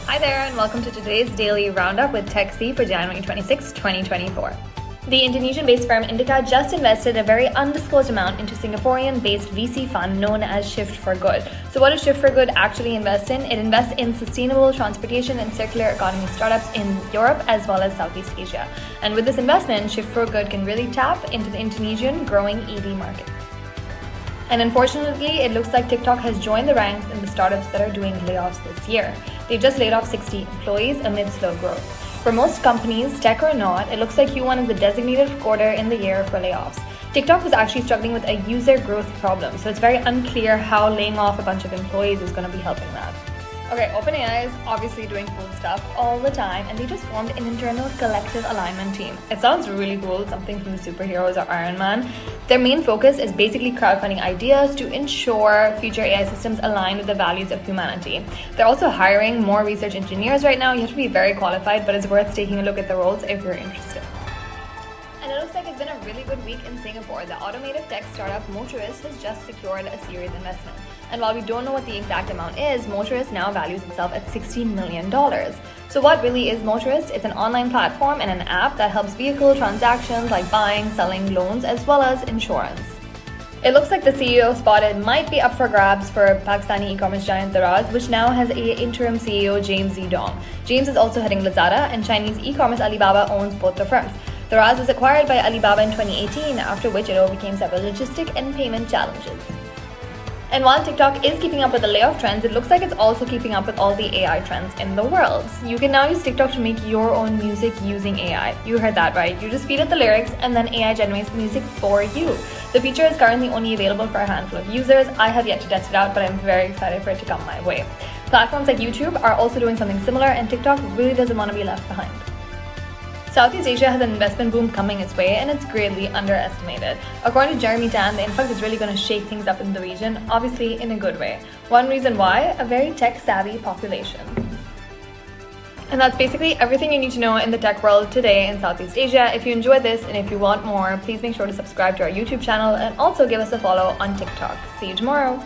Hi there and welcome to today's daily roundup with Techzi for January 26, 2024. The Indonesian-based firm Indica just invested a very undisclosed amount into Singaporean-based VC fund known as Shift for Good. So what does Shift for Good actually invest in? It invests in sustainable transportation and circular economy startups in Europe as well as Southeast Asia. And with this investment, Shift for Good can really tap into the Indonesian growing EV market. And unfortunately, it looks like TikTok has joined the ranks in the startups that are doing layoffs this year. They've just laid off 60 employees amid slow growth. For most companies, tech or not, it looks like Q1 is the designated quarter in the year for layoffs. TikTok was actually struggling with a user growth problem, so it's very unclear how laying off a bunch of employees is going to be helping that. Okay, OpenAI is obviously doing cool stuff all the time, and they just formed an internal collective alignment team. It sounds really cool, something from the superheroes or Iron Man. Their main focus is basically crowdfunding ideas to ensure future AI systems align with the values of humanity. They're also hiring more research engineers right now. You have to be very qualified, but it's worth taking a look at the roles if you're interested. And it looks like it's been a really good week in Singapore. The automotive tech startup Motorist has just secured a series investment. And while we don't know what the exact amount is, Motorist now values itself at $60 million. So what really is Motorist? It's an online platform and an app that helps vehicle transactions like buying, selling, loans, as well as insurance. It looks like the CEO spot might be up for grabs for Pakistani e-commerce giant Techzi, which now has an interim CEO, James Z. Dong. James is also heading Lazada, and Chinese e-commerce Alibaba owns both the firms. Techzi was acquired by Alibaba in 2018, after which it overcame several logistic and payment challenges. And while TikTok is keeping up with the layoff trends, it looks like it's also keeping up with all the AI trends in the world. You can now use TikTok to make your own music using AI. You heard that right. You just feed it the lyrics and then AI generates the music for you. The feature is currently only available for a handful of users. I have yet to test it out, but I'm very excited for it to come my way. Platforms like YouTube are also doing something similar, and TikTok really doesn't want to be left behind. Southeast Asia has an investment boom coming its way, and it's greatly underestimated. According to Jeremy Tan, the influx is really going to shake things up in the region, obviously in a good way. One reason why? A very tech-savvy population. And that's basically everything you need to know in the tech world today in Southeast Asia. If you enjoyed this and if you want more, please make sure to subscribe to our YouTube channel and also give us a follow on TikTok. See you tomorrow!